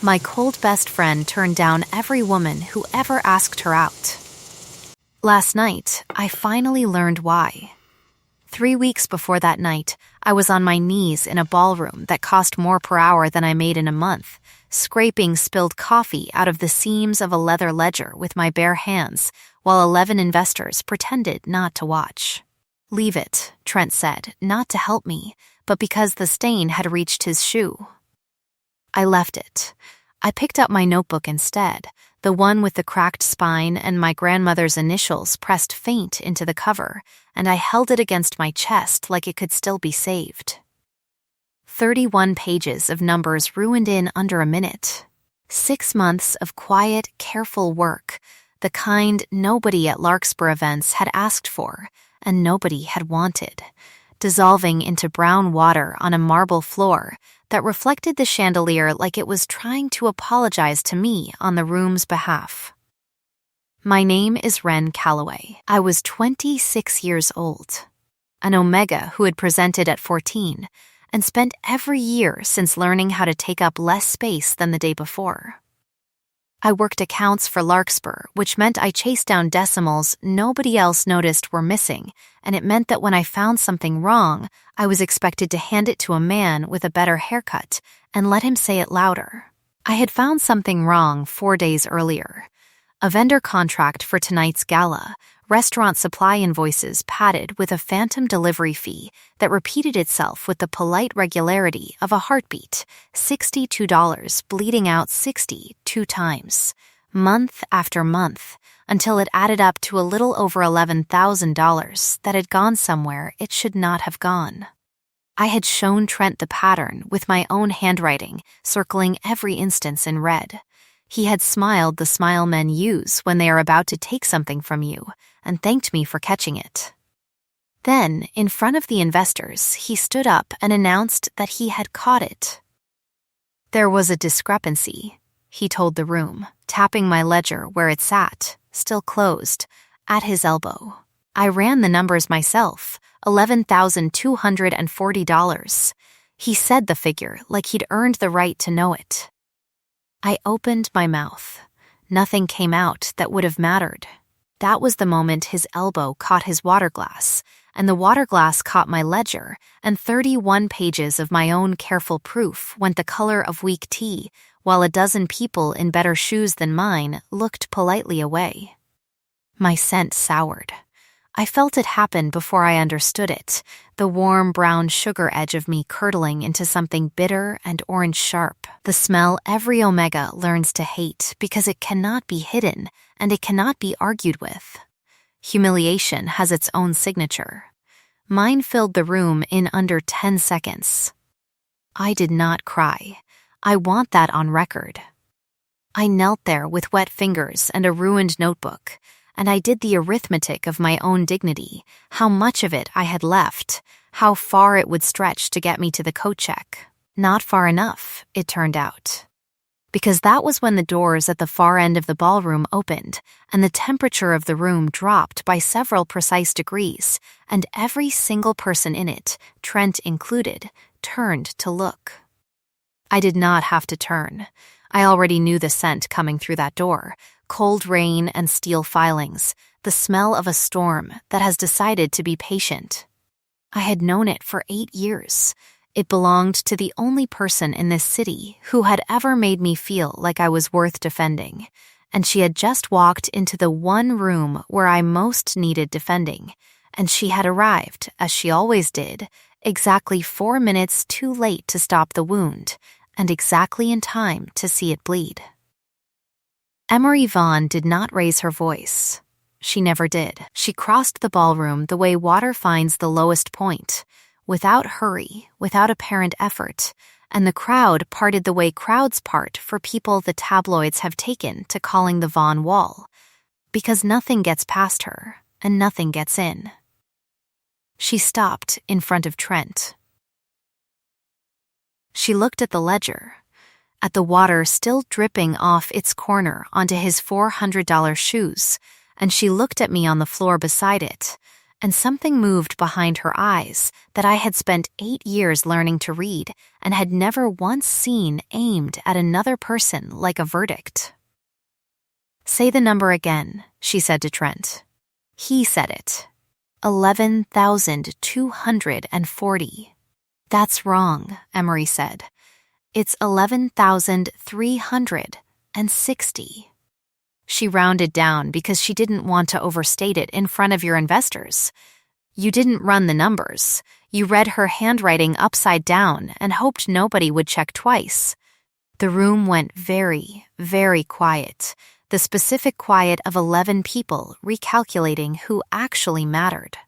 My cold best friend turned down every woman who ever asked her out. Last night, I finally learned why. 3 weeks before that night, I was on my knees in a ballroom that cost more per hour than I made in a month, scraping spilled coffee out of the seams of a leather ledger with my bare hands, while 11 investors pretended not to watch. "Leave it," Trent said, not to help me, but because the stain had reached his shoe. I left it. I picked up my notebook instead, the one with the cracked spine and my grandmother's initials pressed faint into the cover, and I held it against my chest like it could still be saved. 31 pages of numbers ruined in under a minute. 6 months of quiet, careful work, the kind nobody at Larkspur events had asked for, and nobody had wanted, dissolving into brown water on a marble floor that reflected the chandelier like it was trying to apologize to me on the room's behalf. My name is Wren Calloway. I was 26 years old, an Omega who had presented at 14 and spent every year since learning how to take up less space than the day before. I worked accounts for Larkspur, which meant I chased down decimals nobody else noticed were missing, and it meant that when I found something wrong, I was expected to hand it to a man with a better haircut and let him say it louder. I had found something wrong 4 days earlier. A vendor contract for tonight's gala, restaurant supply invoices padded with a phantom delivery fee that repeated itself with the polite regularity of a heartbeat, $62 bleeding out 62 times, month after month, until it added up to a little over $11,000 that had gone somewhere it should not have gone. I had shown Trent the pattern with my own handwriting, circling every instance in red. He had smiled the smile men use when they are about to take something from you, and thanked me for catching it. Then, in front of the investors, he stood up and announced that he had caught it. There was a discrepancy, he told the room, tapping my ledger where it sat, still closed, at his elbow. I ran the numbers myself, $11,240. He said the figure like he'd earned the right to know it. I opened my mouth. Nothing came out that would have mattered. That was the moment his elbow caught his water glass, and the water glass caught my ledger, and 31 pages of my own careful proof went the color of weak tea, while a dozen people in better shoes than mine looked politely away. My scent soured. I felt it happen before I understood it, the warm brown sugar edge of me curdling into something bitter and orange sharp, the smell every Omega learns to hate because it cannot be hidden and it cannot be argued with. Humiliation has its own signature. Mine filled the room in under 10 seconds. I did not cry. I want that on record. I knelt there with wet fingers and a ruined notebook, and I did the arithmetic of my own dignity, how much of it I had left, how far it would stretch to get me to the coat check. Not far enough, it turned out. Because that was when the doors at the far end of the ballroom opened, and the temperature of the room dropped by several precise degrees, and every single person in it, Trent included, turned to look. I did not have to turn. I already knew the scent coming through that door, cold rain and steel filings, the smell of a storm that has decided to be patient. I had known it for 8 years. It belonged to the only person in this city who had ever made me feel like I was worth defending, and she had just walked into the one room where I most needed defending, and she had arrived, as she always did, exactly 4 minutes too late to stop the wound, and exactly in time to see it bleed. Emery Vaughn did not raise her voice. She never did. She crossed the ballroom the way water finds the lowest point, without hurry, without apparent effort, and the crowd parted the way crowds part for people the tabloids have taken to calling the Vaughn Wall, because nothing gets past her, and nothing gets in. She stopped in front of Trent. She looked at the ledger, at the water still dripping off its corner onto his $400 shoes, and she looked at me on the floor beside it, and something moved behind her eyes that I had spent 8 years learning to read and had never once seen aimed at another person like a verdict. "Say the number again," she said to Trent. He said it. 11,240. "That's wrong," Emery said. "It's 11,360. She rounded down because she didn't want to overstate it in front of your investors. "You didn't run the numbers. You read her handwriting upside down and hoped nobody would check twice." The room went very, very quiet, the specific quiet of 11 people recalculating who actually mattered.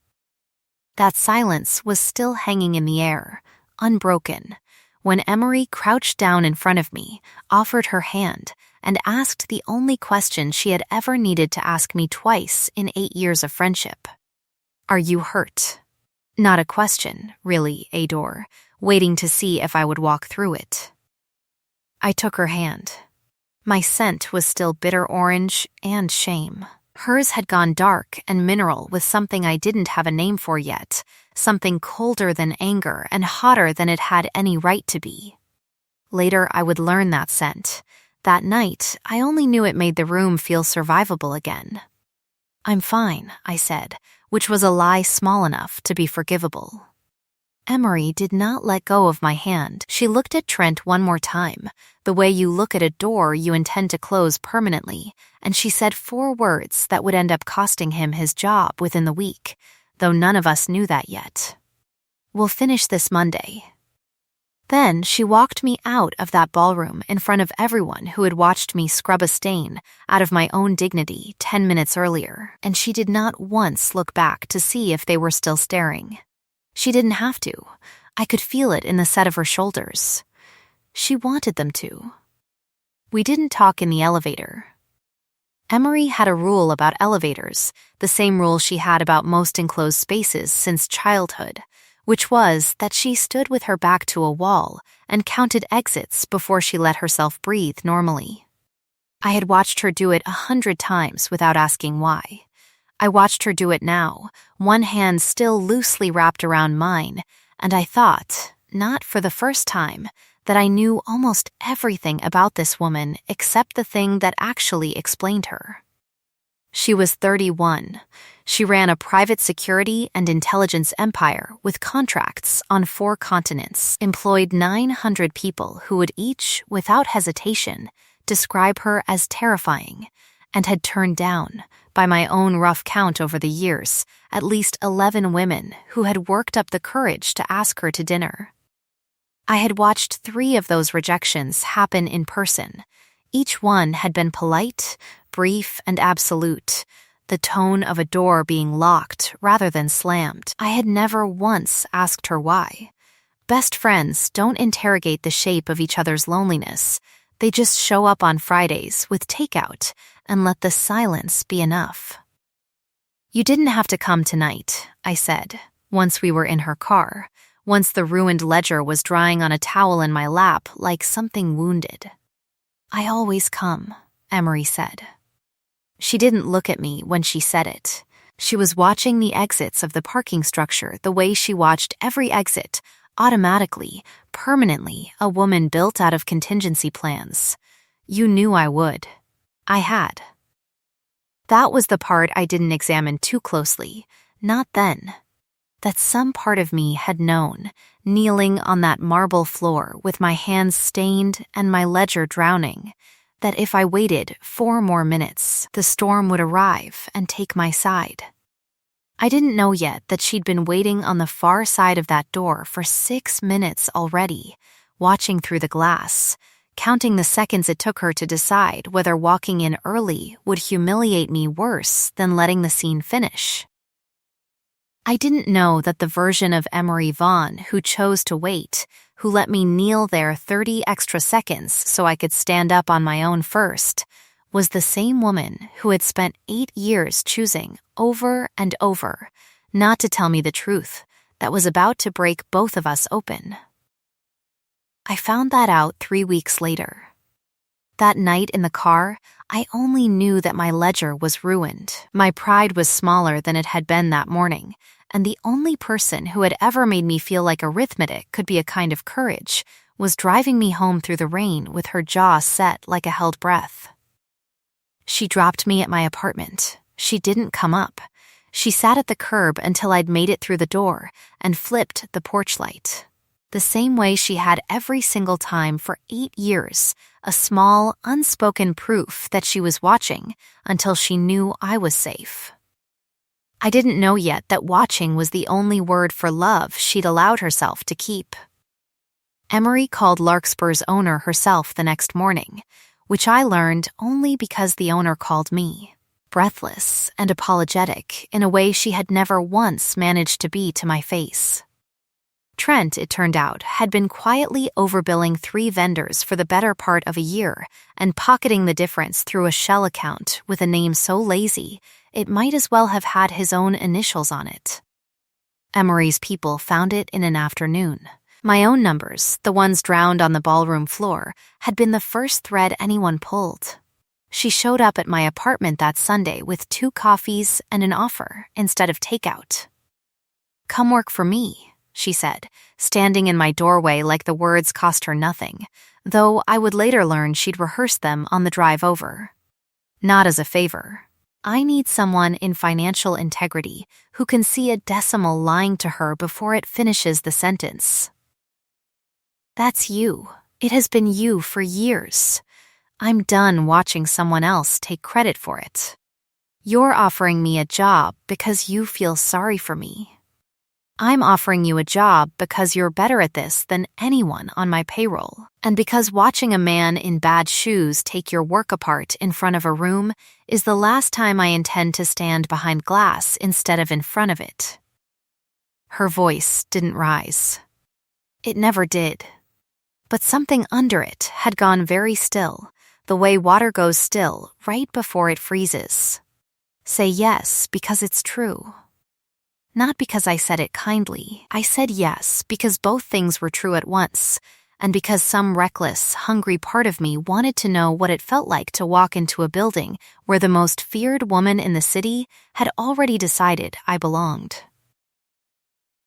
That silence was still hanging in the air, unbroken, when Emery crouched down in front of me, offered her hand, and asked the only question she had ever needed to ask me twice in 8 years of friendship. "Are you hurt?" Not a question, really, a door, waiting to see if I would walk through it. I took her hand. My scent was still bitter orange and shame. Hers had gone dark and mineral with something I didn't have a name for yet, something colder than anger and hotter than it had any right to be. Later, I would learn that scent. That night, I only knew it made the room feel survivable again. "I'm fine," I said, which was a lie small enough to be forgivable. Emery did not let go of my hand. She looked at Trent one more time, the way you look at a door you intend to close permanently, and she said 4 words that would end up costing him his job within the week, though none of us knew that yet. "We'll finish this Monday." Then she walked me out of that ballroom in front of everyone who had watched me scrub a stain out of my own dignity 10 minutes earlier, and she did not once look back to see if they were still staring. She didn't have to. I could feel it in the set of her shoulders. She wanted them to. We didn't talk in the elevator. Emery had a rule about elevators, the same rule she had about most enclosed spaces since childhood, which was that she stood with her back to a wall and counted exits before she let herself breathe normally. I had watched her do it 100 times without asking why. I watched her do it now, one hand still loosely wrapped around mine, and I thought, not for the first time, that I knew almost everything about this woman except the thing that actually explained her. She was 31. She ran a private security and intelligence empire with contracts on 4 continents, employed 900 people who would each, without hesitation, describe her as terrifying, and had turned down, by my own rough count over the years, at least 11 women who had worked up the courage to ask her to dinner. I had watched 3 of those rejections happen in person. Each one had been polite, brief, and absolute, the tone of a door being locked rather than slammed. I had never once asked her why. Best friends don't interrogate the shape of each other's loneliness. They just show up on Fridays with takeout and let the silence be enough. "You didn't have to come tonight," I said, once we were in her car, once the ruined ledger was drying on a towel in my lap like something wounded. "I always come," Emery said. She didn't look at me when she said it. She was watching the exits of the parking structure the way she watched every exit, automatically, permanently, a woman built out of contingency plans. You knew I would. I had. That was the part I didn't examine too closely, not then. That some part of me had known, kneeling on that marble floor with my hands stained and my ledger drowning, that if I waited 4 more minutes, the storm would arrive and take my side. I didn't know yet that she'd been waiting on the far side of that door for 6 minutes already, watching through the glass, counting the seconds it took her to decide whether walking in early would humiliate me worse than letting the scene finish. I didn't know that the version of Emery Vaughn who chose to wait, who let me kneel there 30 extra seconds so I could stand up on my own first, was the same woman who had spent 8 years choosing, over and over, not to tell me the truth that was about to break both of us open. I found that out 3 weeks later. That night in the car, I only knew that my ledger was ruined. My pride was smaller than it had been that morning, and the only person who had ever made me feel like arithmetic could be a kind of courage was driving me home through the rain with her jaw set like a held breath. She dropped me at my apartment. She didn't come up. She sat at the curb until I'd made it through the door and flipped the porch light. The same way she had every single time for 8 years, a small, unspoken proof that she was watching until she knew I was safe. I didn't know yet that watching was the only word for love she'd allowed herself to keep. Emery called Larkspur's owner herself the next morning, which I learned only because the owner called me, breathless and apologetic in a way she had never once managed to be to my face. Trent, it turned out, had been quietly overbilling 3 vendors for the better part of a year and pocketing the difference through a shell account with a name so lazy it might as well have had his own initials on it. Emery's people found it in an afternoon. My own numbers, the ones drowned on the ballroom floor, had been the first thread anyone pulled. She showed up at my apartment that Sunday with 2 coffees and an offer instead of takeout. "Come work for me," she said, standing in my doorway like the words cost her nothing, though I would later learn she'd rehearsed them on the drive over. "Not as a favor. I need someone in financial integrity who can see a decimal lying to her before it finishes the sentence." "That's you. It has been you for years. I'm done watching someone else take credit for it. You're offering me a job because you feel sorry for me. I'm offering you a job because you're better at this than anyone on my payroll, and because watching a man in bad shoes take your work apart in front of a room is the last time I intend to stand behind glass instead of in front of it." Her voice didn't rise. It never did. But something under it had gone very still, the way water goes still right before it freezes. Say yes because it's true. Not because I said it kindly. I said yes because both things were true at once, and because some reckless, hungry part of me wanted to know what it felt like to walk into a building where the most feared woman in the city had already decided I belonged.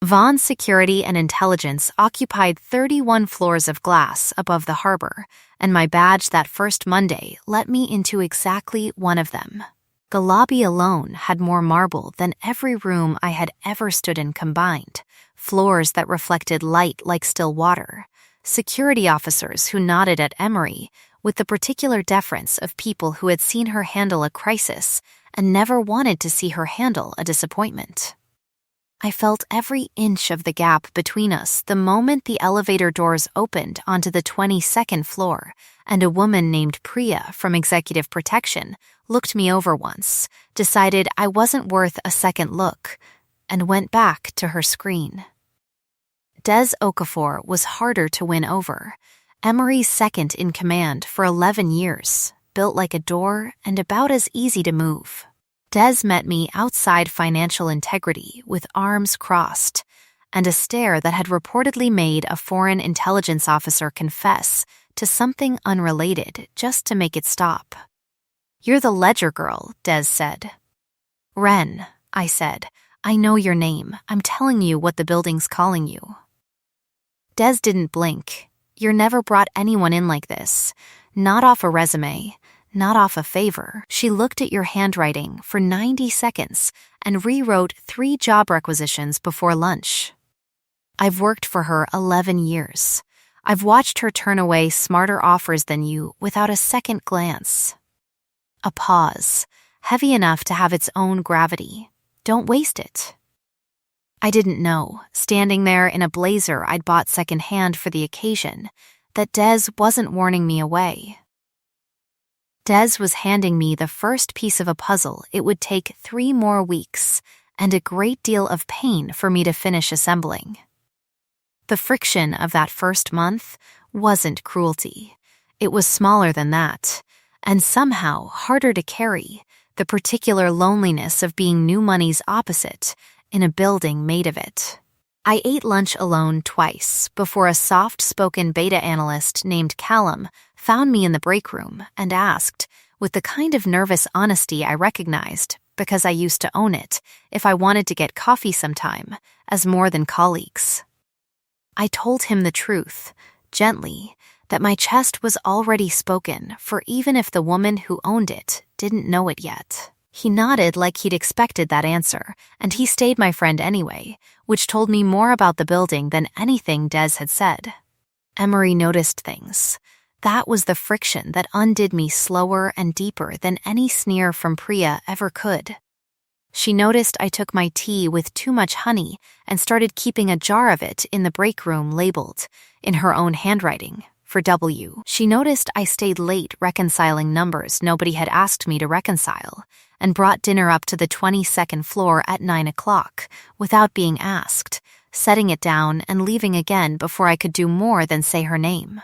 Vaughn's Security and Intelligence occupied 31 floors of glass above the harbor, and my badge that first Monday let me into exactly one of them. The lobby alone had more marble than every room I had ever stood in combined, floors that reflected light like still water, security officers who nodded at Emery with the particular deference of people who had seen her handle a crisis and never wanted to see her handle a disappointment. I felt every inch of the gap between us the moment the elevator doors opened onto the 22nd floor, and a woman named Priya from Executive Protection looked me over once, decided I wasn't worth a second look, and went back to her screen. Des Okafor was harder to win over, Emery's second in command for 11 years, built like a door and about as easy to move. Des met me outside Financial Integrity with arms crossed, and a stare that had reportedly made a foreign intelligence officer confess to something unrelated just to make it stop. "You're the ledger girl," Des said. "Ren," I said, "I know your name. I'm telling you what the building's calling you." Des didn't blink. "You're never brought anyone in like this. Not off a resume. Not off a favor." She looked at your handwriting for 90 seconds and rewrote 3 job requisitions before lunch. I've worked for her 11 years. I've watched her turn away smarter offers than you without a second glance. A pause, heavy enough to have its own gravity. Don't waste it. I didn't know, standing there in a blazer I'd bought secondhand for the occasion, that Des wasn't warning me away. Des was handing me the first piece of a puzzle it would take 3 more weeks and a great deal of pain for me to finish assembling. The friction of that first month wasn't cruelty. It was smaller than that, and somehow harder to carry, the particular loneliness of being new money's opposite in a building made of it. I ate lunch alone twice before a soft-spoken beta analyst named Callum found me in the break room and asked, with the kind of nervous honesty I recognized because I used to own it, if I wanted to get coffee sometime, as more than colleagues. I told him the truth, gently, that my chest was already spoken for even if the woman who owned it didn't know it yet. He nodded like he'd expected that answer, and he stayed my friend anyway, which told me more about the building than anything Des had said. Emery noticed things. That was the friction that undid me slower and deeper than any sneer from Priya ever could. She noticed I took my tea with too much honey and started keeping a jar of it in the break room labeled, in her own handwriting, for W. She noticed I stayed late reconciling numbers nobody had asked me to reconcile, and brought dinner up to the 22nd floor at 9 o'clock, without being asked, setting it down and leaving again before I could do more than say her name.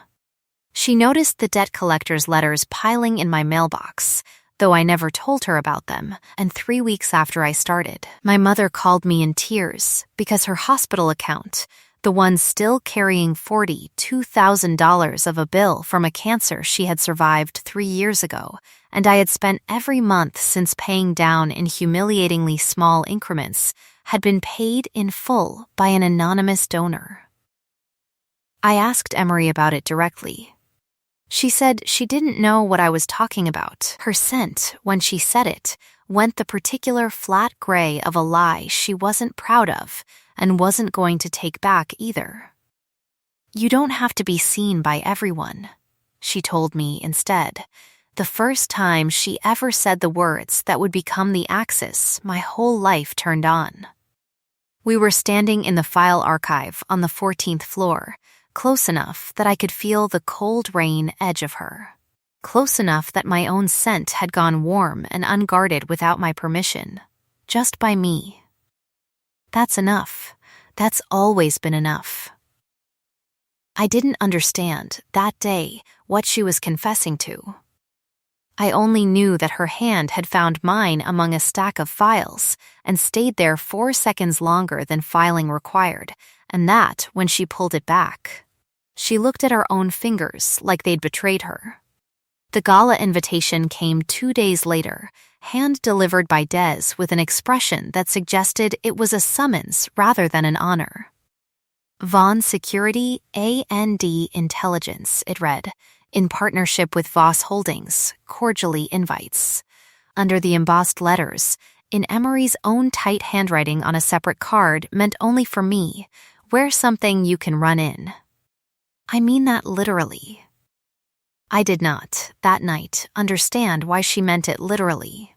She noticed the debt collector's letters piling in my mailbox, though I never told her about them, and 3 weeks after I started, my mother called me in tears because her hospital account, the one still carrying $42,000 of a bill from a cancer she had survived 3 years ago, and I had spent every month since paying down in humiliatingly small increments, had been paid in full by an anonymous donor. I asked Emery about it directly. She said she didn't know what I was talking about. Her scent, when she said it, went the particular flat gray of a lie she wasn't proud of and wasn't going to take back either. You don't have to be seen by everyone, she told me instead, the first time she ever said the words that would become the axis my whole life turned on. We were standing in the file archive on the 14th floor, close enough that I could feel the cold rain edge of her. Close enough that my own scent had gone warm and unguarded without my permission, just by me. That's enough. That's always been enough. I didn't understand, that day, what she was confessing to. I only knew that her hand had found mine among a stack of files and stayed there 4 seconds longer than filing required, and that when she pulled it back. She looked at her own fingers like they'd betrayed her. The gala invitation came 2 days later, hand-delivered by Des with an expression that suggested it was a summons rather than an honor. Vaughn Security A&D Intelligence, it read, in partnership with Voss Holdings, cordially invites. Under the embossed letters, in Emery's own tight handwriting on a separate card meant only for me, wear something you can run in. I mean that literally. I did not, that night, understand why she meant it literally.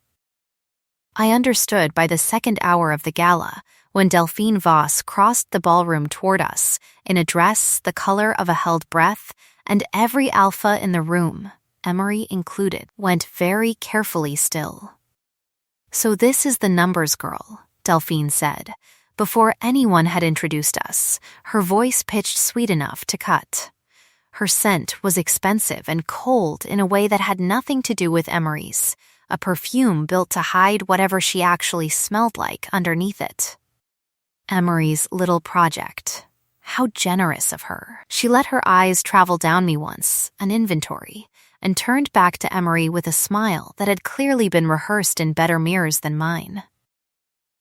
I understood by the second hour of the gala, when Delphine Voss crossed the ballroom toward us, in a dress the color of a held breath, and every alpha in the room, Emery included, went very carefully still. So this is the numbers girl, Delphine said, before anyone had introduced us, her voice pitched sweet enough to cut. Her scent was expensive and cold in a way that had nothing to do with Emery's, a perfume built to hide whatever she actually smelled like underneath it. Emery's little project. How generous of her. She let her eyes travel down me once, an inventory, and turned back to Emery with a smile that had clearly been rehearsed in better mirrors than mine.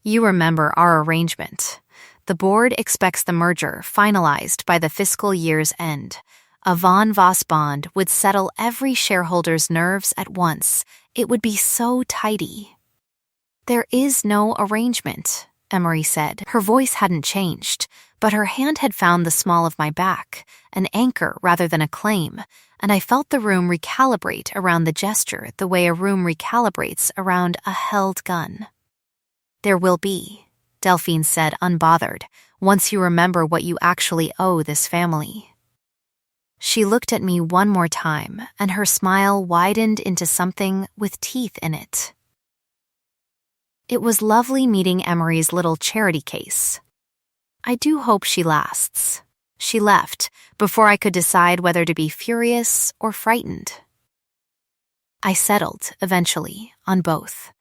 You remember our arrangement. The board expects the merger finalized by the fiscal year's end. A Von Voss bond would settle every shareholder's nerves at once. It would be so tidy. There is no arrangement, Emery said. Her voice hadn't changed, but her hand had found the small of my back, an anchor rather than a claim, and I felt the room recalibrate around the gesture the way a room recalibrates around a held gun. There will be, Delphine said unbothered, once you remember what you actually owe this family. She looked at me one more time, and her smile widened into something with teeth in it. It was lovely meeting Emery's little charity case. I do hope she lasts. She left before I could decide whether to be furious or frightened. I settled, eventually, on both.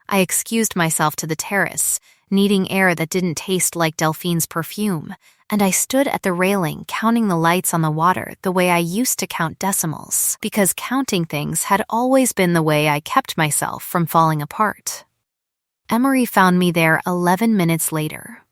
I excused myself to the terrace, needing air that didn't taste like Delphine's perfume, and I stood at the railing counting the lights on the water the way I used to count decimals, because counting things had always been the way I kept myself from falling apart. Emery found me there 11 minutes later.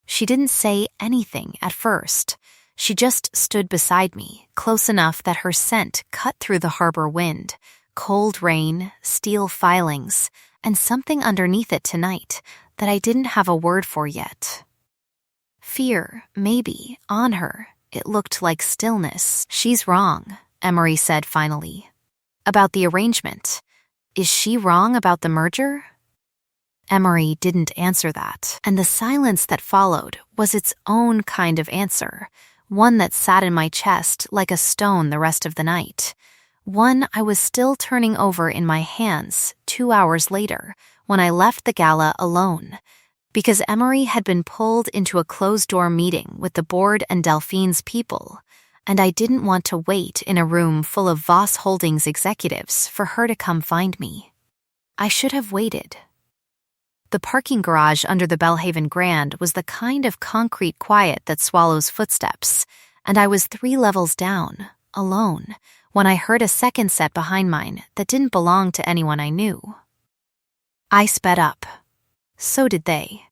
She didn't say anything at first. She just stood beside me, close enough that her scent cut through the harbor wind, cold rain, steel filings, and something underneath it tonight that I didn't have a word for yet. Fear, maybe, on her. It looked like stillness. She's wrong, Emery said finally. About the arrangement. Is she wrong about the merger? Emery didn't answer that, and the silence that followed was its own kind of answer, one that sat in my chest like a stone the rest of the night, one I was still turning over in my hands 2 hours later when I left the gala alone, because Emery had been pulled into a closed-door meeting with the board and Delphine's people, and I didn't want to wait in a room full of Voss Holdings executives for her to come find me. I should have waited. The parking garage under the Belhaven Grand was the kind of concrete quiet that swallows footsteps, and I was 3 levels down, alone, when I heard a second set behind mine that didn't belong to anyone I knew. I sped up. So did they.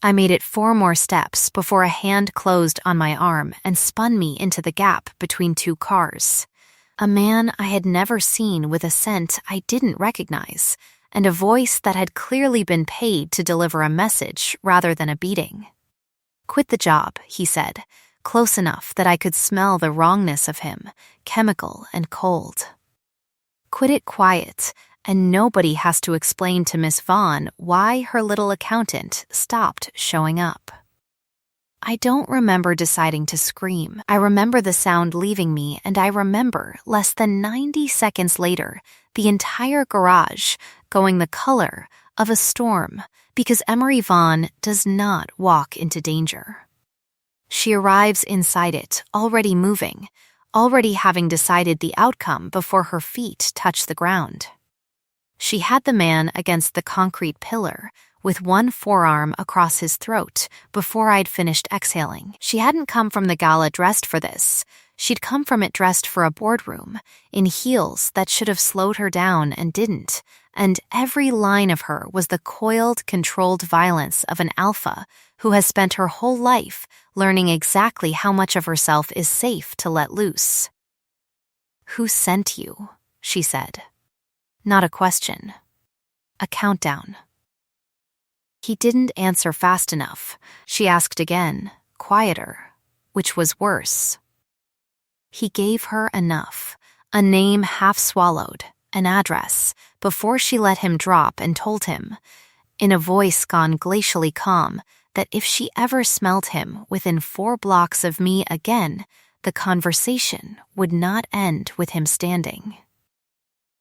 I made it 4 more steps before a hand closed on my arm and spun me into the gap between 2 cars. A man I had never seen with a scent I didn't recognize, and a voice that had clearly been paid to deliver a message rather than a beating. "Quit the job," he said, close enough that I could smell the wrongness of him, chemical and cold. "Quit it quiet, and nobody has to explain to Miss Vaughn why her little accountant stopped showing up." I don't remember deciding to scream. I remember the sound leaving me, and I remember, less than 90 seconds later, the entire garage going the color of a storm, because Emery Vaughn does not walk into danger. She arrives inside it, already moving, already having decided the outcome before her feet touch the ground. She had the man against the concrete pillar, with one forearm across his throat, before I'd finished exhaling. She hadn't come from the gala dressed for this. She'd come from it dressed for a boardroom, in heels that should have slowed her down and didn't, and every line of her was the coiled, controlled violence of an alpha who has spent her whole life learning exactly how much of herself is safe to let loose. "Who sent you?" she said. Not a question. A countdown. He didn't answer fast enough. She asked again, quieter, which was worse. He gave her enough, a name half swallowed, an address, before she let him drop and told him, in a voice gone glacially calm, that if she ever smelled him within 4 blocks of me again, the conversation would not end with him standing.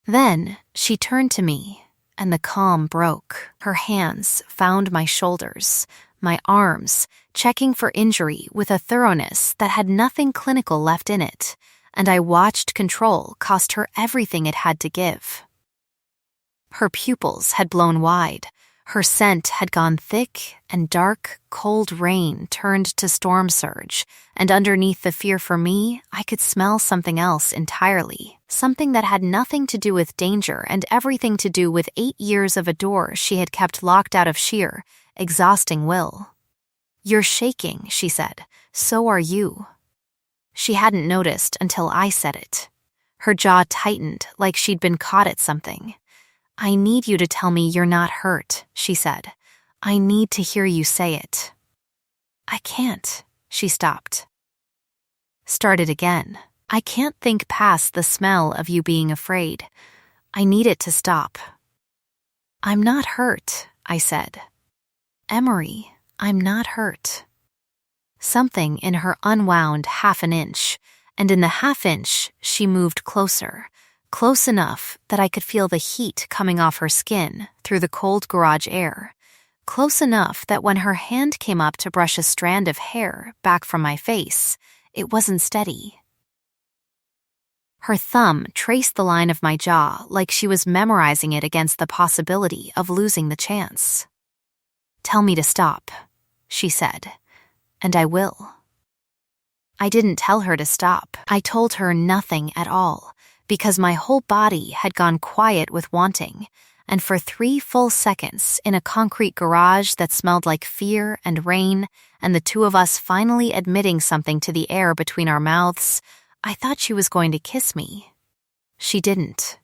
Then she turned to me, and the calm broke. Her hands found my shoulders, my arms, checking for injury with a thoroughness that had nothing clinical left in it, and I watched control cost her everything it had to give. Her pupils had blown wide. Her scent had gone thick, and dark, cold rain turned to storm surge, and underneath the fear for me, I could smell something else entirely, something that had nothing to do with danger and everything to do with 8 years of a door she had kept locked out of sheer, exhausting will. "You're shaking," she said. "So are you." She hadn't noticed until I said it. Her jaw tightened like she'd been caught at something. "I need you to tell me you're not hurt," she said. "I need to hear you say it." "I can't," she stopped. Started again. "I can't think past the smell of you being afraid. I need it to stop." "I'm not hurt," I said. "Emery, I'm not hurt." Something in her unwound half an inch, and in the half inch she moved closer, close enough that I could feel the heat coming off her skin through the cold garage air, close enough that when her hand came up to brush a strand of hair back from my face, it wasn't steady. Her thumb traced the line of my jaw like she was memorizing it against the possibility of losing the chance. "Tell me to stop," she said, "and I will." I didn't tell her to stop. I told her nothing at all, because my whole body had gone quiet with wanting, and for 3 full seconds in a concrete garage that smelled like fear and rain, and the two of us finally admitting something to the air between our mouths, I thought she was going to kiss me. She didn't.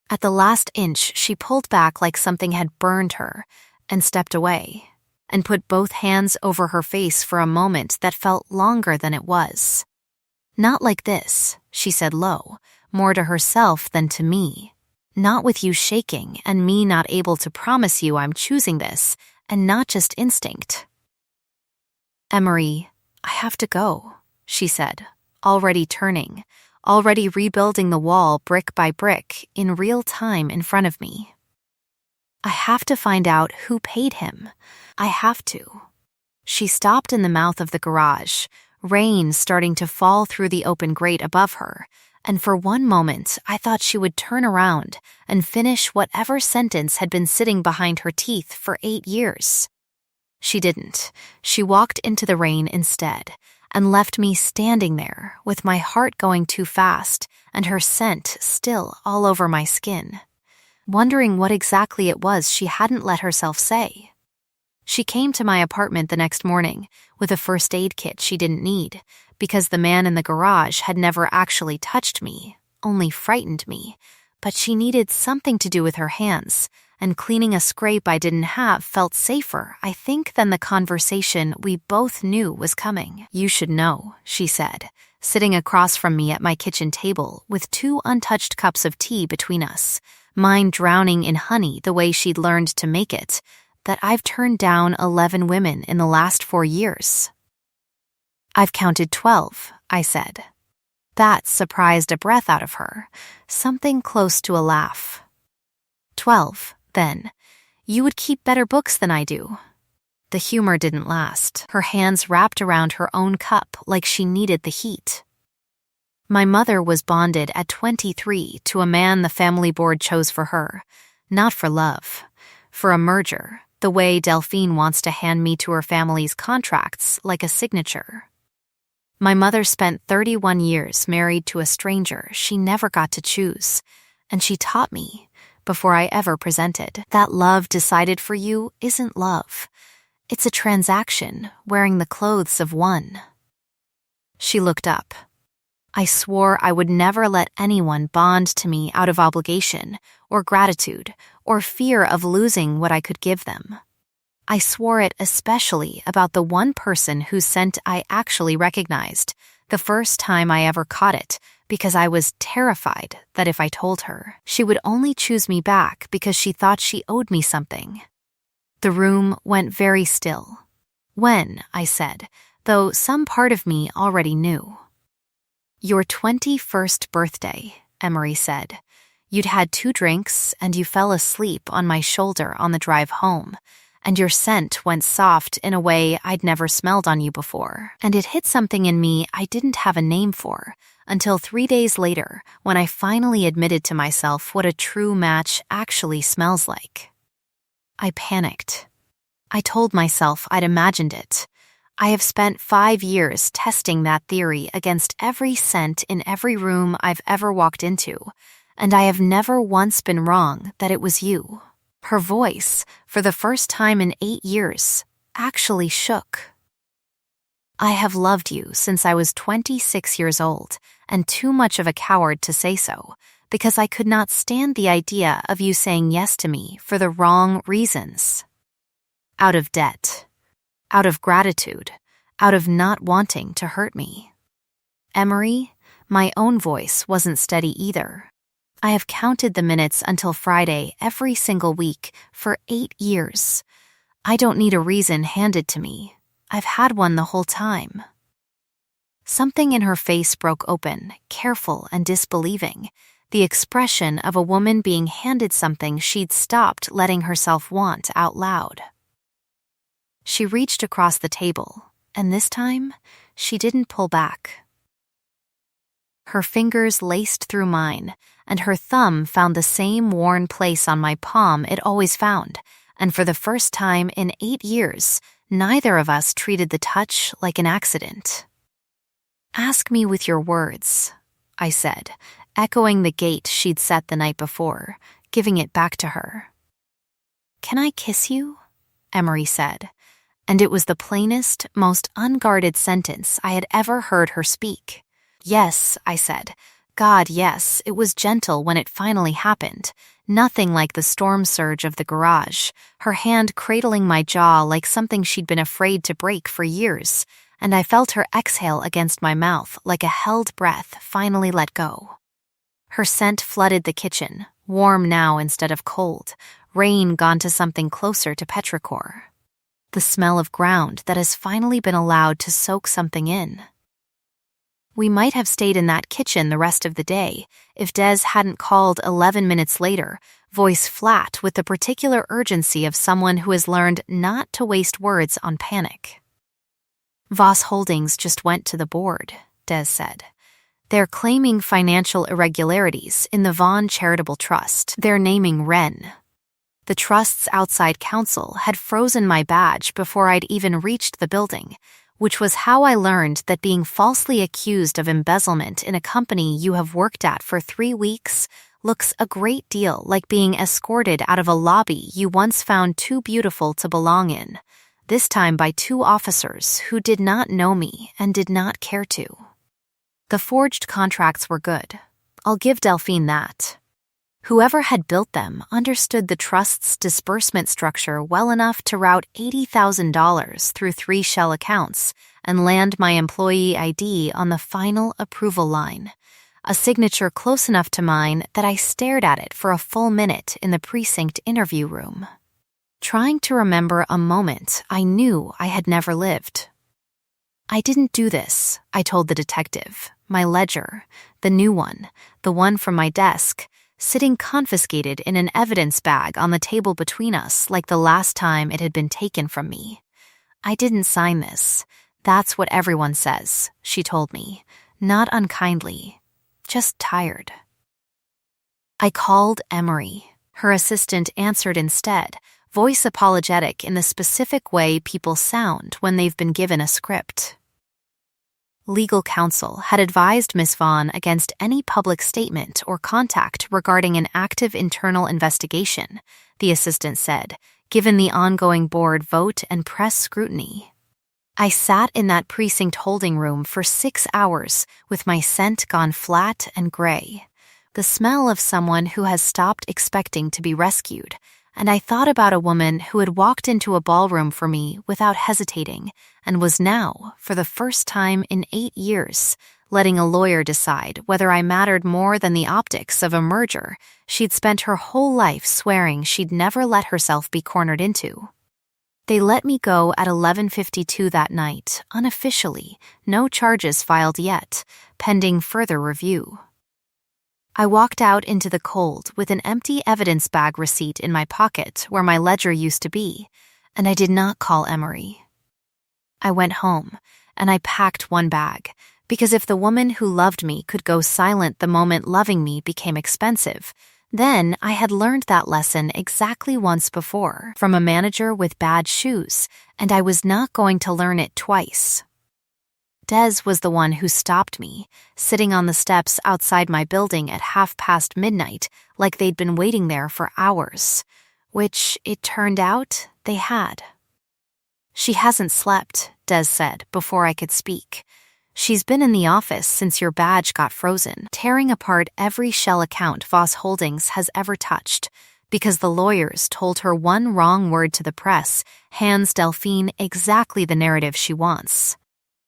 At the last inch, she pulled back like something had burned her and stepped away, and put both hands over her face for a moment that felt longer than it was. "Not like this," she said low, more to herself than to me. "Not with you shaking and me not able to promise you I'm choosing this, and not just instinct." "Emery, I have to go," she said, already turning, already rebuilding the wall brick by brick in real time in front of me. "I have to find out who paid him. I have to." She stopped in the mouth of the garage, rain starting to fall through the open grate above her, and for one moment I thought she would turn around and finish whatever sentence had been sitting behind her teeth for 8 years. She didn't. She walked into the rain instead, and left me standing there with my heart going too fast and her scent still all over my skin, wondering what exactly it was she hadn't let herself say. She came to my apartment the next morning with a first aid kit she didn't need, because the man in the garage had never actually touched me, only frightened me, but she needed something to do with her hands, and cleaning a scrape I didn't have felt safer, I think, than the conversation we both knew was coming. "You should know," she said, sitting across from me at my kitchen table with 2 untouched cups of tea between us, mine drowning in honey the way she'd learned to make it, "that I've turned down 11 women in the last 4 years. "I've counted 12, I said. That surprised a breath out of her, something close to a laugh. 12, then. You would keep better books than I do." The humor didn't last, her hands wrapped around her own cup like she needed the heat. "My mother was bonded at 23 to a man the family board chose for her, not for love, for a merger, the way Delphine wants to hand me to her family's contracts like a signature. My mother spent 31 years married to a stranger she never got to choose, and she taught me, before I ever presented, that love decided for you isn't love. It's a transaction wearing the clothes of one." She looked up. "I swore I would never let anyone bond to me out of obligation, or gratitude, or fear of losing what I could give them. I swore it especially about the one person whose scent I actually recognized, the first time I ever caught it, because I was terrified that if I told her, she would only choose me back because she thought she owed me something." The room went very still. "When?" I said, though some part of me already knew. "Your 21st birthday," Emery said. "You'd had 2 drinks and you fell asleep on my shoulder on the drive home, and your scent went soft in a way I'd never smelled on you before, and it hit something in me I didn't have a name for, until 3 days later when I finally admitted to myself what a true match actually smells like." I panicked. I told myself I'd imagined it. I have spent 5 years testing that theory against every scent in every room I've ever walked into, and I have never once been wrong that it was you. Her voice, for the first time in 8 years, actually shook. "I have loved you since I was 26 years old, and too much of a coward to say so, because I could not stand the idea of you saying yes to me for the wrong reasons. Out of debt, out of gratitude, out of not wanting to hurt me." Emery, my own voice wasn't steady either. "I have counted the minutes until Friday every single week for 8 years. I don't need a reason handed to me. I've had one the whole time." Something in her face broke open, careful and disbelieving, the expression of a woman being handed something she'd stopped letting herself want out loud. She reached across the table, and this time, she didn't pull back. Her fingers laced through mine, and her thumb found the same worn place on my palm it always found, and for the first time in 8 years, neither of us treated the touch like an accident. "Ask me with your words," I said, echoing the gate she'd set the night before, giving it back to her. "Can I kiss you?" Emery said, and it was the plainest, most unguarded sentence I had ever heard her speak. "Yes," I said. "God, yes." It was gentle when it finally happened, nothing like the storm surge of the garage, her hand cradling my jaw like something she'd been afraid to break for years, and I felt her exhale against my mouth like a held breath finally let go. Her scent flooded the kitchen, warm now instead of cold, rain gone to something closer to petrichor. The smell of ground that has finally been allowed to soak something in. We might have stayed in that kitchen the rest of the day if Des hadn't called 11 minutes later, voice flat with the particular urgency of someone who has learned not to waste words on panic. "Voss Holdings just went to the board," Des said. "They're claiming financial irregularities in the Vaughn Charitable Trust. They're naming Wren." The trust's outside counsel had frozen my badge before I'd even reached the building, which was how I learned that being falsely accused of embezzlement in a company you have worked at for 3 weeks looks a great deal like being escorted out of a lobby you once found too beautiful to belong in, this time by 2 officers who did not know me and did not care to. The forged contracts were good. I'll give Delphine that. Whoever had built them understood the trust's disbursement structure well enough to route $80,000 through 3 shell accounts and land my employee ID on the final approval line, a signature close enough to mine that I stared at it for a full minute in the precinct interview room, trying to remember a moment I knew I had never lived. "I didn't do this," I told the detective, my ledger, the new one, the one from my desk, sitting confiscated in an evidence bag on the table between us like the last time it had been taken from me. "I didn't sign this. That's what everyone says," she told me, not unkindly, just tired. I called Emery. Her assistant answered instead, voice apologetic in the specific way people sound when they've been given a script. Legal counsel had advised Miss Vaughn against any public statement or contact regarding an active internal investigation, the assistant said, given the ongoing board vote and press scrutiny. I sat in that precinct holding room for 6 hours with my scent gone flat and gray, the smell of someone who has stopped expecting to be rescued, and I thought about a woman who had walked into a ballroom for me without hesitating and was now, for the first time in 8 years, letting a lawyer decide whether I mattered more than the optics of a merger she'd spent her whole life swearing she'd never let herself be cornered into. They let me go at 11:52 that night, unofficially, no charges filed yet, pending further review. I walked out into the cold with an empty evidence bag receipt in my pocket where my ledger used to be, and I did not call Emery. I went home, and I packed one bag, because if the woman who loved me could go silent the moment loving me became expensive, then I had learned that lesson exactly once before from a manager with bad shoes, and I was not going to learn it twice. Des was the one who stopped me, sitting on the steps outside my building at midnight, like they'd been waiting there for hours, which, it turned out, they had. "She hasn't slept," Des said before I could speak. "She's been in the office since your badge got frozen, tearing apart every shell account Voss Holdings has ever touched, because the lawyers told her one wrong word to the press hands Delphine exactly the narrative she wants.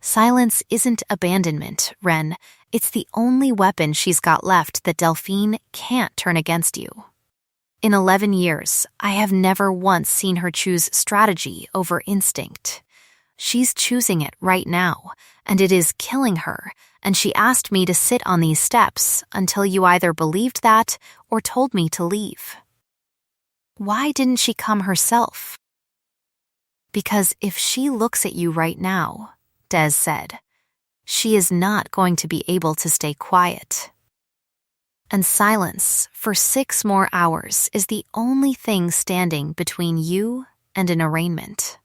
Silence isn't abandonment, Wren. It's the only weapon she's got left that Delphine can't turn against you. In 11 years, I have never once seen her choose strategy over instinct. She's choosing it right now, and it is killing her, and she asked me to sit on these steps until you either believed that or told me to leave." "Why didn't she come herself?" "Because if she looks at you right now," Des said, "she is not going to be able to stay quiet." And silence for 6 more hours is the only thing standing between you and an arraignment.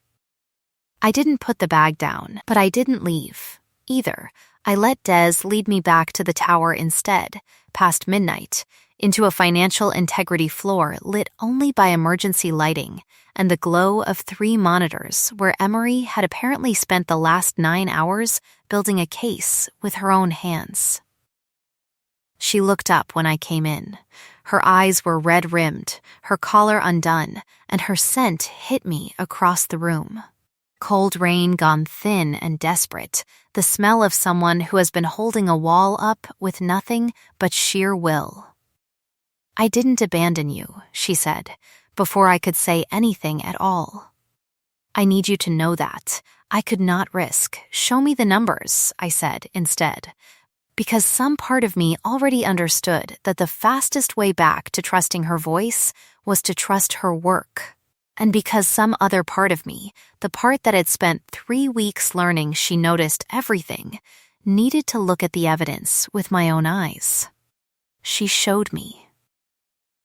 I didn't put the bag down, but I didn't leave either. I let Des lead me back to the tower instead, past midnight, into a financial integrity floor lit only by emergency lighting and the glow of 3 monitors where Emery had apparently spent the last 9 hours building a case with her own hands. She looked up when I came in. Her eyes were red-rimmed, her collar undone, and her scent hit me across the room. Cold rain gone thin and desperate, the smell of someone who has been holding a wall up with nothing but sheer will. "I didn't abandon you," she said, before I could say anything at all. "I need you to know that. I could not risk. Show me the numbers," I said instead, because some part of me already understood that the fastest way back to trusting her voice was to trust her work. And because some other part of me, the part that had spent 3 weeks learning she noticed everything, needed to look at the evidence with my own eyes. She showed me.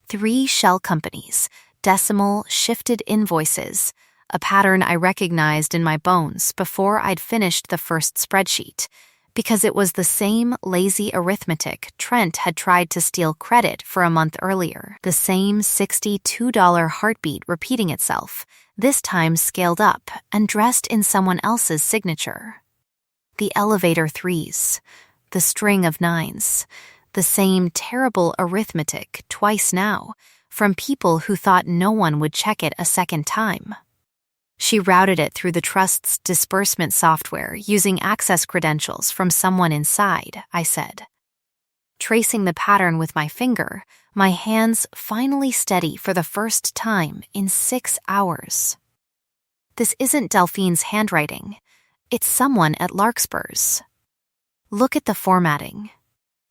3 shell companies, decimal shifted invoices, a pattern I recognized in my bones before I'd finished the first spreadsheet, because it was the same lazy arithmetic Trent had tried to steal credit for a month earlier, the same $62 heartbeat repeating itself, this time scaled up and dressed in someone else's signature. The elevator 3s, the string of 9s, the same terrible arithmetic twice now, from people who thought no one would check it a second time. She routed it through the trust's disbursement software using access credentials from someone inside, I said. Tracing the pattern with my finger, my hands finally steady for the first time in 6 hours. This isn't Delphine's handwriting. It's someone at Larkspur's. Look at the formatting.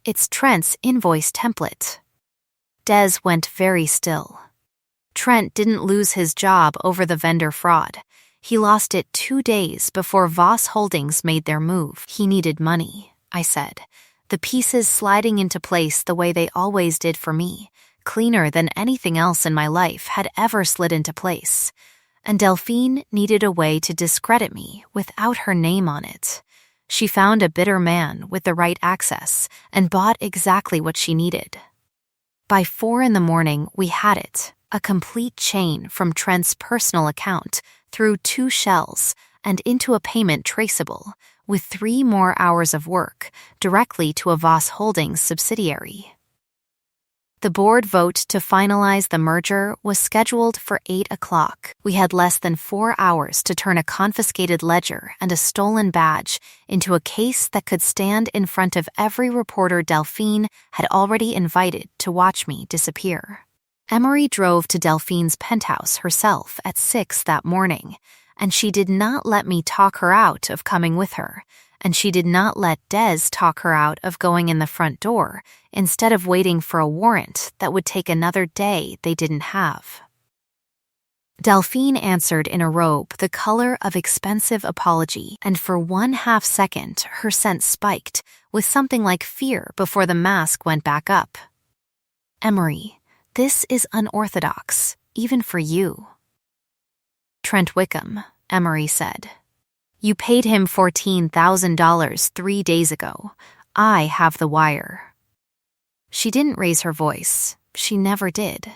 It's Trent's invoice template. Des went very still. Trent didn't lose his job over the vendor fraud. He lost it 2 days before Voss Holdings made their move. He needed money, I said, the pieces sliding into place the way they always did for me, cleaner than anything else in my life had ever slid into place. And Delphine needed a way to discredit me without her name on it. She found a bitter man with the right access and bought exactly what she needed. By 4 a.m, we had it. A complete chain from Trent's personal account through 2 shells and into a payment traceable, with 3 more hours of work directly to a Voss Holdings subsidiary. The board vote to finalize the merger was scheduled for 8 o'clock. We had less than 4 hours to turn a confiscated ledger and a stolen badge into a case that could stand in front of every reporter Delphine had already invited to watch me disappear. Emery drove to Delphine's penthouse herself at 6 that morning, and she did not let me talk her out of coming with her, and she did not let Des talk her out of going in the front door instead of waiting for a warrant that would take another day they didn't have. Delphine answered in a robe the color of expensive apology, and for 1/2 second her scent spiked with something like fear before the mask went back up. "Emery, this is unorthodox, even for you." "Trent Wickham," Emery said. "You paid him $14,000 3 days ago. I have the wire." She didn't raise her voice. She never did.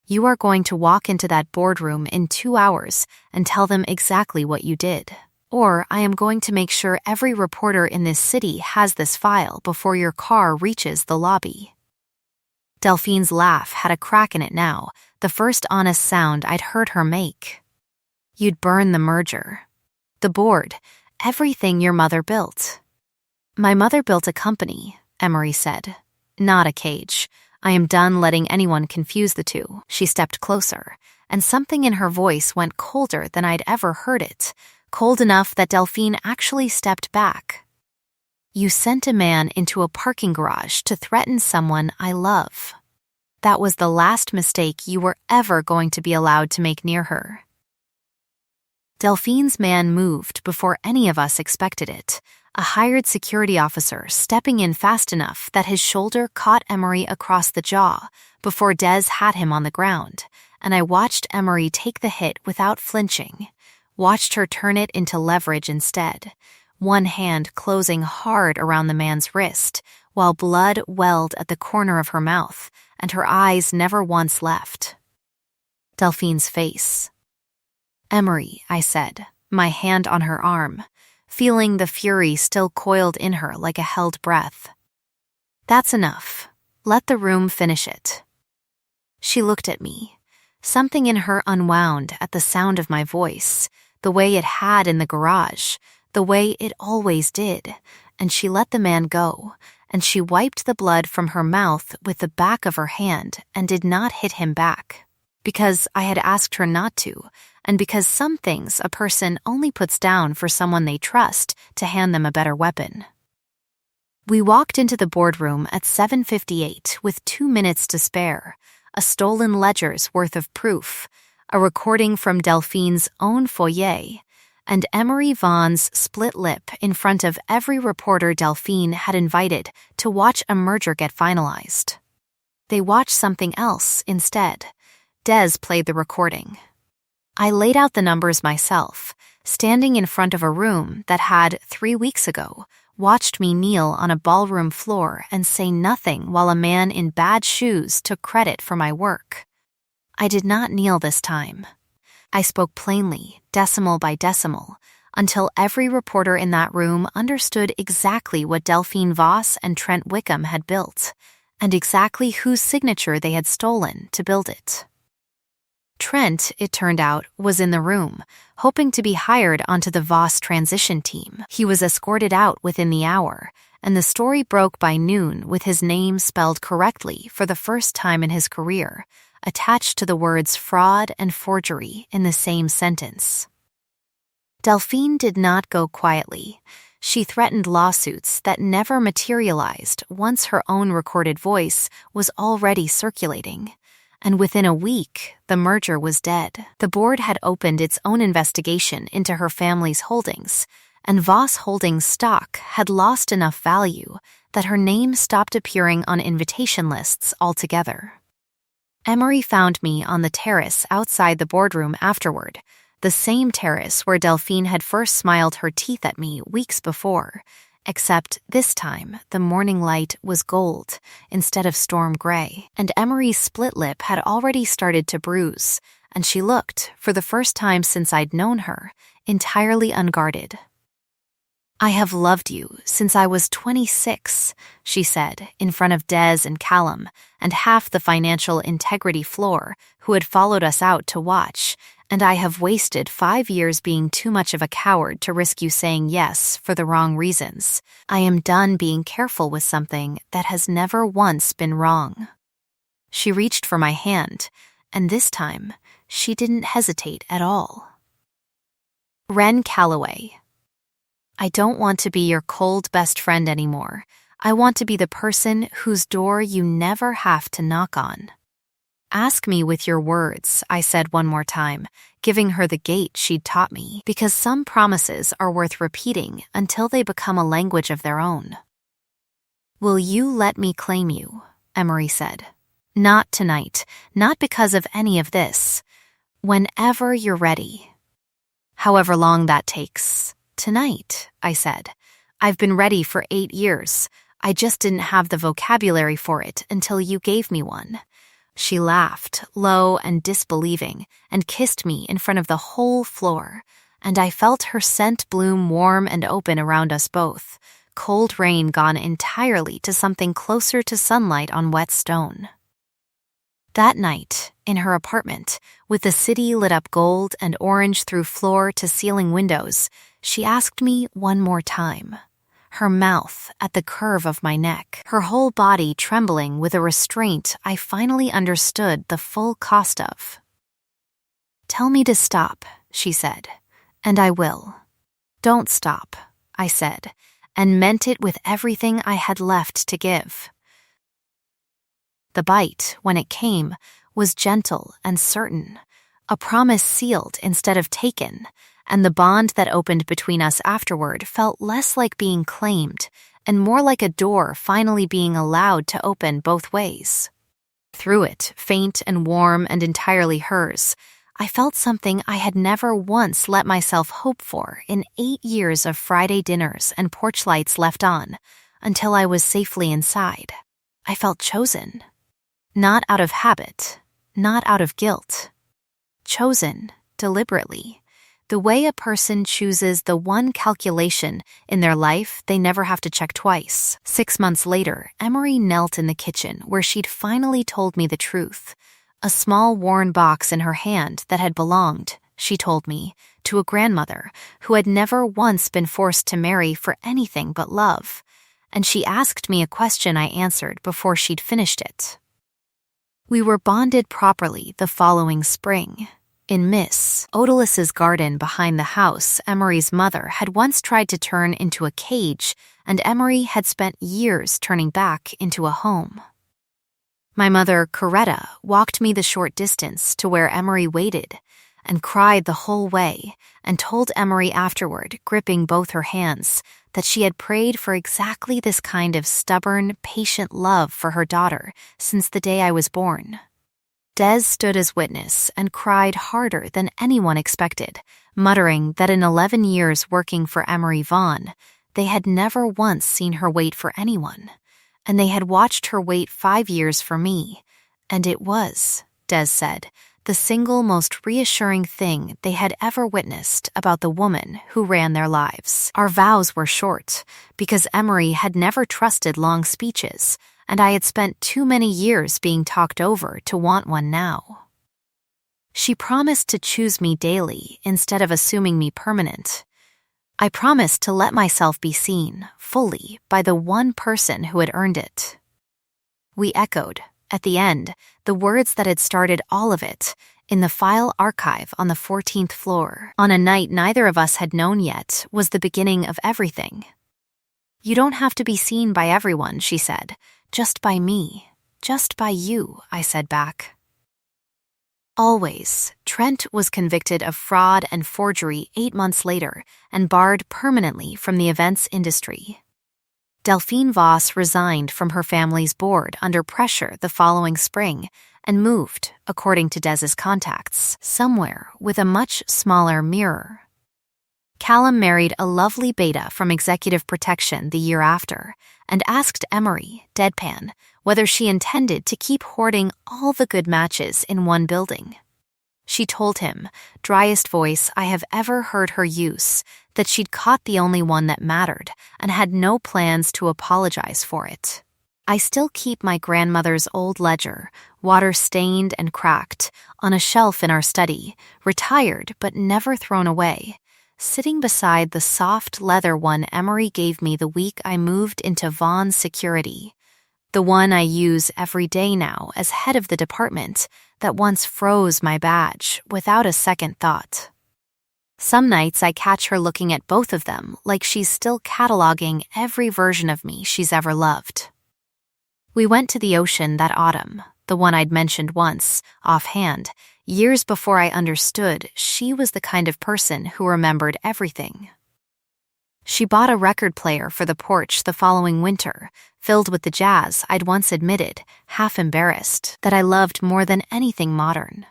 "You are going to walk into that boardroom in 2 hours and tell them exactly what you did. Or I am going to make sure every reporter in this city has this file before your car reaches the lobby." Delphine's laugh had a crack in it now, the first honest sound I'd heard her make. "You'd burn the merger. The board, everything your mother built." "My mother built a company," Emery said. "Not a cage. I am done letting anyone confuse the two." She stepped closer, and something in her voice went colder than I'd ever heard it, cold enough that Delphine actually stepped back. "You sent a man into a parking garage to threaten someone I love. That was the last mistake you were ever going to be allowed to make near her." Delphine's man moved before any of us expected it, a hired security officer stepping in fast enough that his shoulder caught Emery across the jaw before Des had him on the ground, and I watched Emery take the hit without flinching, watched her turn it into leverage instead, one hand closing hard around the man's wrist, while blood welled at the corner of her mouth, and her eyes never once left. Delphine's face. "Emery," I said, my hand on her arm, feeling the fury still coiled in her like a held breath. "That's enough. Let the room finish it." She looked at me. Something in her unwound at the sound of my voice, the way it had in the garage, the way it always did, and she let the man go, and she wiped the blood from her mouth with the back of her hand and did not hit him back, because I had asked her not to, and because some things a person only puts down for someone they trust to hand them a better weapon. We walked into the boardroom at 7:58 with 2 minutes to spare, a stolen ledger's worth of proof, a recording from Delphine's own foyer, and Emery Vaughn's split lip in front of every reporter Delphine had invited to watch a merger get finalized. They watched something else instead. Des played the recording. I laid out the numbers myself, standing in front of a room that had, 3 weeks ago, watched me kneel on a ballroom floor and say nothing while a man in bad shoes took credit for my work. I did not kneel this time. I spoke plainly, decimal by decimal, until every reporter in that room understood exactly what Delphine Voss and Trent Wickham had built, and exactly whose signature they had stolen to build it. Trent, it turned out, was in the room, hoping to be hired onto the Voss transition team. He was escorted out within the hour, and the story broke by noon with his name spelled correctly for the first time in his career, attached to the words fraud and forgery in the same sentence. Delphine did not go quietly. She threatened lawsuits that never materialized once her own recorded voice was already circulating. And within a week, the merger was dead. The board had opened its own investigation into her family's holdings, and Voss Holdings stock had lost enough value that her name stopped appearing on invitation lists altogether. Emery found me on the terrace outside the boardroom afterward, the same terrace where Delphine had first smiled her teeth at me weeks before, except this time the morning light was gold instead of storm gray, and Emery's split lip had already started to bruise, and she looked, for the first time since I'd known her, entirely unguarded. "I have loved you since I was 26, she said, in front of Des and Callum and half the financial integrity floor who had followed us out to watch, and I have wasted 5 years being too much of a coward to risk you saying yes for the wrong reasons. I am done being careful with something that has never once been wrong." She reached for my hand, and this time, she didn't hesitate at all. Ren Calloway. "I don't want to be your cold best friend anymore. I want to be the person whose door you never have to knock on." "Ask me with your words," I said one more time, giving her the gait she'd taught me, because some promises are worth repeating until they become a language of their own. "Will you let me claim you?" Emery said. "Not tonight, not because of any of this. Whenever you're ready. However long that takes. Tonight," I said. "I've been ready for 8 years. I just didn't have the vocabulary for it until you gave me one." She laughed, low and disbelieving, and kissed me in front of the whole floor, and I felt her scent bloom warm and open around us both, cold rain gone entirely to something closer to sunlight on wet stone. That night, in her apartment, with the city lit up gold and orange through floor to ceiling windows, she asked me one more time, her mouth at the curve of my neck, her whole body trembling with a restraint I finally understood the full cost of. "Tell me to stop," she said, "and I will." "Don't stop," I said, and meant it with everything I had left to give. The bite, when it came, was gentle and certain, a promise sealed instead of taken, and the bond that opened between us afterward felt less like being claimed and more like a door finally being allowed to open both ways. Through it, faint and warm and entirely hers, I felt something I had never once let myself hope for in 8 years of Friday dinners and porch lights left on, until I was safely inside. I felt chosen. Not out of habit, not out of guilt. Chosen, deliberately, the way a person chooses the one calculation in their life they never have to check twice. 6 months later, Emery knelt in the kitchen where she'd finally told me the truth. A small worn box in her hand that had belonged, she told me, to a grandmother who had never once been forced to marry for anything but love. And she asked me a question I answered before she'd finished it. We were bonded properly the following spring. In Miss Otilus's garden behind the house, Emery's mother had once tried to turn into a cage, and Emery had spent years turning back into a home. My mother, Coretta, walked me the short distance to where Emery waited and cried the whole way and told Emery afterward, gripping both her hands, that she had prayed for exactly this kind of stubborn, patient love for her daughter since the day I was born. Des stood as witness and cried harder than anyone expected, muttering that in 11 years working for Emery Vaughn, they had never once seen her wait for anyone, and they had watched her wait 5 years for me, and it was, Des said, the single most reassuring thing they had ever witnessed about the woman who ran their lives. Our vows were short, because Emery had never trusted long speeches, and I had spent too many years being talked over to want one now. She promised to choose me daily instead of assuming me permanent. I promised to let myself be seen, fully, by the one person who had earned it. We echoed, at the end, the words that had started all of it, in the file archive on the 14th floor, on a night neither of us had known yet was the beginning of everything. You don't have to be seen by everyone, she said. Just by me. Just by you, I said back. Always, Trent was convicted of fraud and forgery 8 months later and barred permanently from the events industry. Delphine Voss resigned from her family's board under pressure the following spring and moved, according to Des's contacts, somewhere with a much smaller mirror. Callum married a lovely beta from executive protection the year after and asked Emery, deadpan, whether she intended to keep hoarding all the good matches in one building. She told him, driest voice I have ever heard her use, that she'd caught the only one that mattered and had no plans to apologize for it. I still keep my grandmother's old ledger, water-stained and cracked, on a shelf in our study, retired but never thrown away, sitting beside the soft leather one Emery gave me the week I moved into Vaughn's security, the one I use every day now as head of the department that once froze my badge without a second thought. Some nights I catch her looking at both of them like she's still cataloging every version of me she's ever loved. We went to the ocean that autumn, the one I'd mentioned once, offhand, years before I understood she was the kind of person who remembered everything. She bought a record player for the porch the following winter, filled with the jazz I'd once admitted, half embarrassed, that I loved more than anything modern.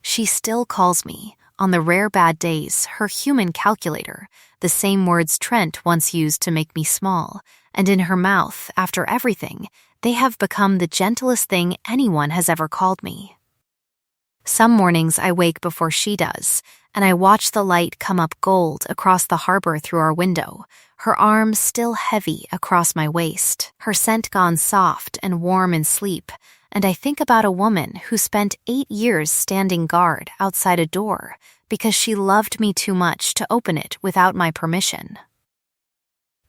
She still calls me, on the rare bad days, her human calculator, the same words Trent once used to make me small, and in her mouth, after everything, they have become the gentlest thing anyone has ever called me. Some mornings I wake before she does, and I watch the light come up gold across the harbor through our window, her arms still heavy across my waist, her scent gone soft and warm in sleep, and I think about a woman who spent 8 years standing guard outside a door because she loved me too much to open it without my permission.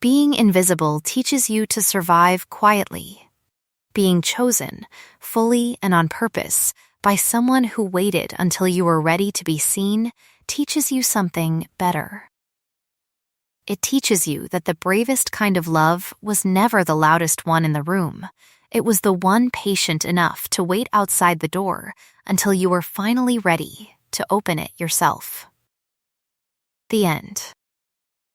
Being invisible teaches you to survive quietly. Being chosen, fully and on purpose, by someone who waited until you were ready to be seen teaches you something better. It teaches you that the bravest kind of love was never the loudest one in the room. It was the one patient enough to wait outside the door until you were finally ready to open it yourself. The end.